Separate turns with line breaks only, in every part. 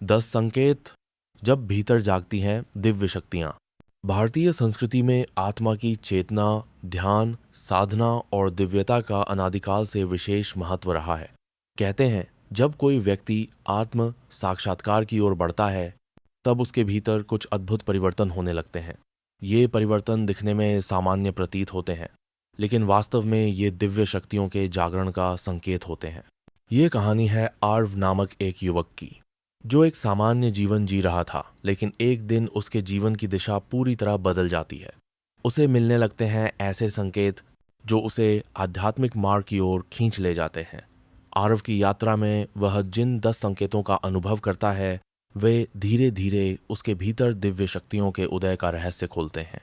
10 संकेत जब भीतर जागती हैं दिव्य शक्तियां। भारतीय संस्कृति में आत्मा की चेतना, ध्यान, साधना और दिव्यता का अनादिकाल से विशेष महत्व रहा है। कहते हैं जब कोई व्यक्ति आत्म साक्षात्कार की ओर बढ़ता है तब उसके भीतर कुछ अद्भुत परिवर्तन होने लगते हैं। ये परिवर्तन दिखने में सामान्य प्रतीत होते हैं, लेकिन वास्तव में ये दिव्य शक्तियों के जागरण का संकेत होते हैं। ये कहानी है आर्व नामक एक युवक की, जो एक सामान्य जीवन जी रहा था, लेकिन एक दिन उसके जीवन की दिशा पूरी तरह बदल जाती है। उसे मिलने लगते हैं ऐसे संकेत जो उसे आध्यात्मिक मार्ग की ओर खींच ले जाते हैं। आर्व की यात्रा में वह जिन 10 संकेतों का अनुभव करता है वे धीरे धीरे उसके भीतर दिव्य शक्तियों के उदय का रहस्य खोलते हैं।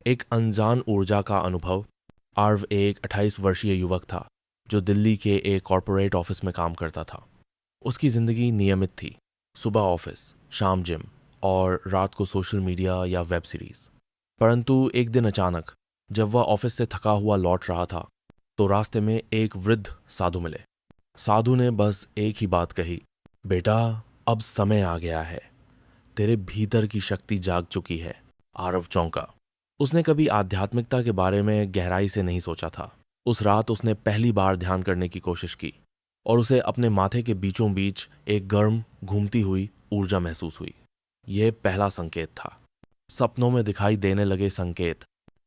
एक अनजान ऊर्जा का अनुभव। आर्व एक 28 वर्षीय युवक था जो दिल्ली के एक कॉरपोरेट ऑफिस में काम करता था। उसकी जिंदगी नियमित थी, सुबह ऑफिस, शाम जिम और रात को सोशल मीडिया या वेब सीरीज। परंतु एक दिन अचानक जब वह ऑफिस से थका हुआ लौट रहा था तो रास्ते में एक वृद्ध साधु मिले। साधु ने बस एक ही बात कही, बेटा अब समय आ गया है, तेरे भीतर की शक्ति जाग चुकी है। आरव चौंका। उसने कभी आध्यात्मिकता के बारे में गहराई से नहीं सोचा था। उस रात उसने पहली बार ध्यान करने की कोशिश की और उसे अपने माथे के बीचों बीच एक गर्म घूमती हुई ऊर्जा महसूस हुई। यह पहला संकेत था। सपनों में दिखाई देने लगे संकेत।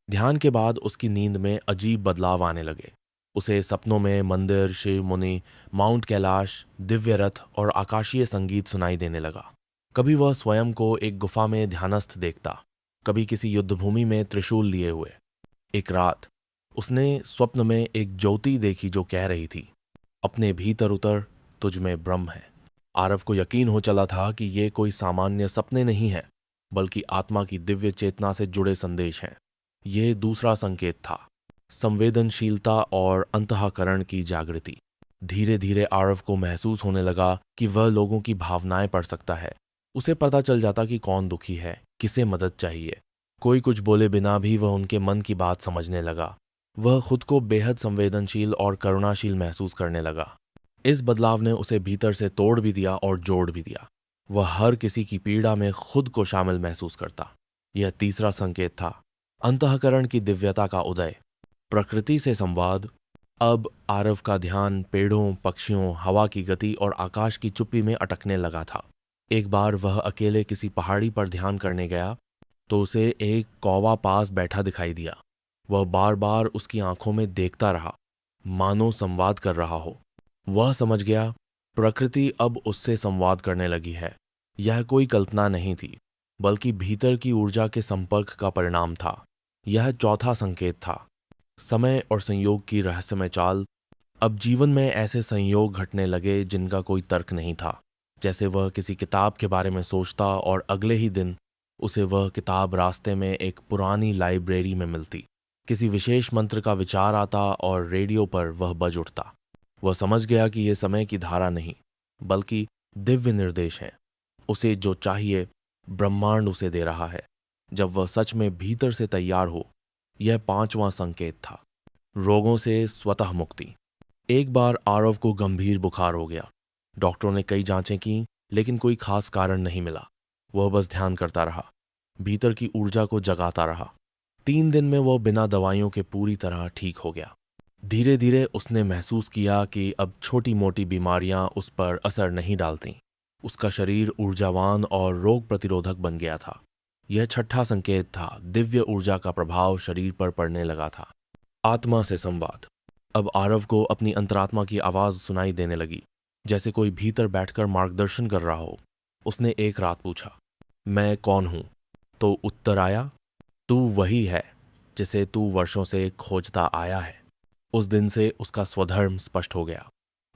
ध्यान के बाद उसकी नींद में अजीब बदलाव आने लगे। उसे सपनों में मंदिर, शिव मुनि, माउंट कैलाश, दिव्य रथ और आकाशीय संगीत सुनाई देने लगा। कभी वह स्वयं को एक गुफा में ध्यानस्थ देखता, कभी किसी युद्धभूमि में त्रिशूल लिए हुए। एक रात उसने स्वप्न में एक ज्योति देखी जो कह रही थी, अपने भीतर उतर, तुझ में ब्रह्म है। आरव को यकीन हो चला था कि ये कोई सामान्य सपने नहीं है, बल्कि आत्मा की दिव्य चेतना से जुड़े संदेश हैं। ये दूसरा संकेत था, संवेदनशीलता और अंतःकरण की जागृति। धीरे धीरे आरव को महसूस होने लगा कि वह लोगों की भावनाएं पढ़ सकता है। उसे पता चल जाता कि कौन दुखी है, किसे मदद चाहिए। कोई कुछ बोले बिना भी वह उनके मन की बात समझने लगा। वह खुद को बेहद संवेदनशील और करुणाशील महसूस करने लगा। इस बदलाव ने उसे भीतर से तोड़ भी दिया और जोड़ भी दिया। वह हर किसी की पीड़ा में खुद को शामिल महसूस करता। यह तीसरा संकेत था, अंतःकरण की दिव्यता का उदय, प्रकृति से संवाद। अब आरव का ध्यान पेड़ों, पक्षियों, हवा की गति और आकाश की चुप्पी में अटकने लगा था। एक बार वह अकेले किसी पहाड़ी पर ध्यान करने गया तो उसे एक कौवा पास बैठा दिखाई दिया। वह बार बार उसकी आंखों में देखता रहा, मानो संवाद कर रहा हो। वह समझ गया प्रकृति अब उससे संवाद करने लगी है। यह कोई कल्पना नहीं थी, बल्कि भीतर की ऊर्जा के संपर्क का परिणाम था। यह चौथा संकेत था, समय और संयोग की रहस्यमय चाल। अब जीवन में ऐसे संयोग घटने लगे जिनका कोई तर्क नहीं था। जैसे वह किसी किताब के बारे में सोचता और अगले ही दिन उसे वह किताब रास्ते में एक पुरानी लाइब्रेरी में मिलती। किसी विशेष मंत्र का विचार आता और रेडियो पर वह बज उठता। वह समझ गया कि यह समय की धारा नहीं, बल्कि दिव्य निर्देश है। उसे जो चाहिए ब्रह्मांड उसे दे रहा है, जब वह सच में भीतर से तैयार हो। यह पांचवां संकेत था, रोगों से स्वतः मुक्ति। एक बार आरव को गंभीर बुखार हो गया। डॉक्टरों ने कई जांचें की, लेकिन कोई खास कारण नहीं मिला। वह बस ध्यान करता रहा, भीतर की ऊर्जा को जगाता रहा। 3 दिन में वह बिना दवाइयों के पूरी तरह ठीक हो गया। धीरे धीरे उसने महसूस किया कि अब छोटी मोटी बीमारियां उस पर असर नहीं डालती। उसका शरीर ऊर्जावान और रोग प्रतिरोधक बन गया था। यह छठा संकेत था, दिव्य ऊर्जा का प्रभाव शरीर पर पड़ने लगा था। आत्मा से संवाद। अब आरव को अपनी अंतरात्मा की आवाज सुनाई देने लगी, जैसे कोई भीतर बैठकर मार्गदर्शन कर रहा हो। उसने एक रात पूछा, मैं कौन हूं? तो उत्तर आया, तू वही है जिसे तू वर्षों से खोजता आया है। उस दिन से उसका स्वधर्म स्पष्ट हो गया।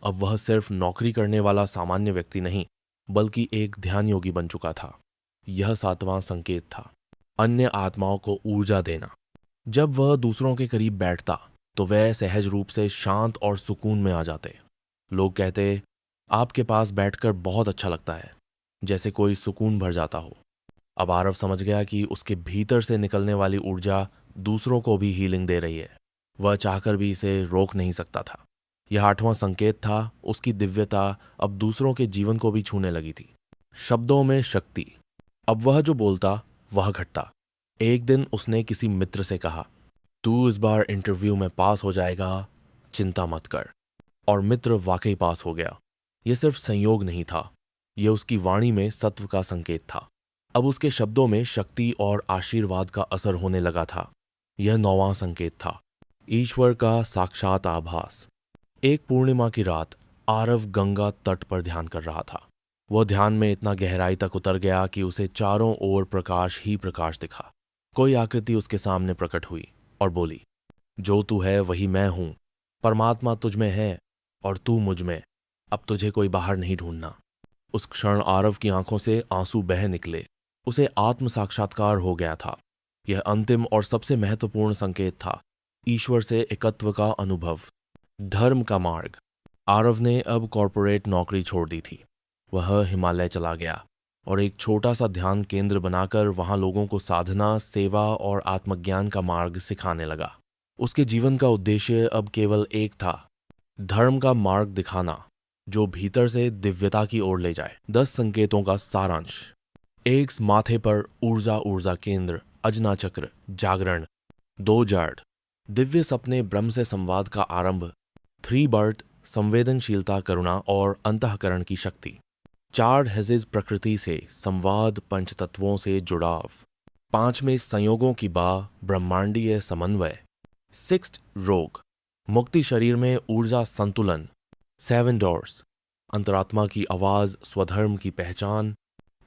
अब वह सिर्फ नौकरी करने वाला सामान्य व्यक्ति नहीं, बल्कि एक ध्यान योगी बन चुका था। यह सातवां संकेत था, अन्य आत्माओं को ऊर्जा देना। जब वह दूसरों के करीब बैठता तो वह सहज रूप से शांत और सुकून में आ जाते। लोग कहते, आपके पास बैठकर बहुत अच्छा लगता है, जैसे कोई सुकून भर जाता हो। अब आरव समझ गया कि उसके भीतर से निकलने वाली ऊर्जा दूसरों को भी हीलिंग दे रही है। वह चाहकर भी इसे रोक नहीं सकता था। यह आठवां संकेत था, उसकी दिव्यता अब दूसरों के जीवन को भी छूने लगी थी। शब्दों में शक्ति। अब वह जो बोलता वह घटता। एक दिन उसने किसी मित्र से कहा, तू इस बार इंटरव्यू में पास हो जाएगा, चिंता मत कर। और मित्र वाकई पास हो गया। यह सिर्फ संयोग नहीं था, यह उसकी वाणी में सत्व का संकेत था। अब उसके शब्दों में शक्ति और आशीर्वाद का असर होने लगा था। यह 9वां संकेत था, ईश्वर का साक्षात आभास। एक पूर्णिमा की रात आरव गंगा तट पर ध्यान कर रहा था। वह ध्यान में इतना गहराई तक उतर गया कि उसे चारों ओर प्रकाश ही प्रकाश दिखा। कोई आकृति उसके सामने प्रकट हुई और बोली, जो तू है वही मैं हूं। परमात्मा तुझ में है और तू मुझ में। अब तुझे कोई बाहर नहीं ढूंढना। उस क्षण आरव की आंखों से आंसू बह निकले। उसे आत्म साक्षात्कार हो गया था। यह अंतिम और सबसे महत्वपूर्ण संकेत था, ईश्वर से एकत्व का अनुभव, धर्म का मार्ग। आरव ने अब कॉरपोरेट नौकरी छोड़ दी थी। वह हिमालय चला गया और एक छोटा सा ध्यान केंद्र बनाकर वहां लोगों को साधना, सेवा और आत्मज्ञान का मार्ग सिखाने लगा। उसके जीवन का उद्देश्य अब केवल एक था, धर्म का मार्ग दिखाना जो भीतर से दिव्यता की ओर ले जाए। 10 संकेतों का सारांश। एक, माथे पर ऊर्जा केंद्र, अजना चक्र, जागरण। 2, जड़, दिव्य सपने, ब्रह्म से संवाद का आरंभ। 3, बर्थ, संवेदनशीलता, करुणा और अंतःकरण की शक्ति। 4, हेजिज, प्रकृति से संवाद, पंचतत्वों से जुड़ाव। 5 में संयोगों की बा, ब्रह्मांडीय समन्वय। 6, रोग, मुक्ति, शरीर में ऊर्जा संतुलन। 7 डोर्स, अंतरात्मा की आवाज, स्वधर्म की पहचान।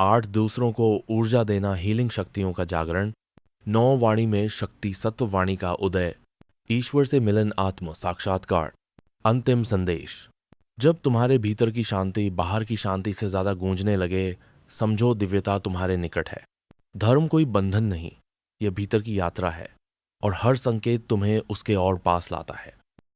8, दूसरों को ऊर्जा देना, हीलिंग शक्तियों का जागरण। 9, वाणी में शक्ति, सत्व वाणी का उदय, ईश्वर से मिलन, आत्म साक्षात्कार। अंतिम संदेश, जब तुम्हारे भीतर की शांति बाहर की शांति से ज्यादा गूंजने लगे, समझो दिव्यता तुम्हारे निकट है। धर्म कोई बंधन नहीं, यह भीतर की यात्रा है और हर संकेत तुम्हें उसके और पास लाता है।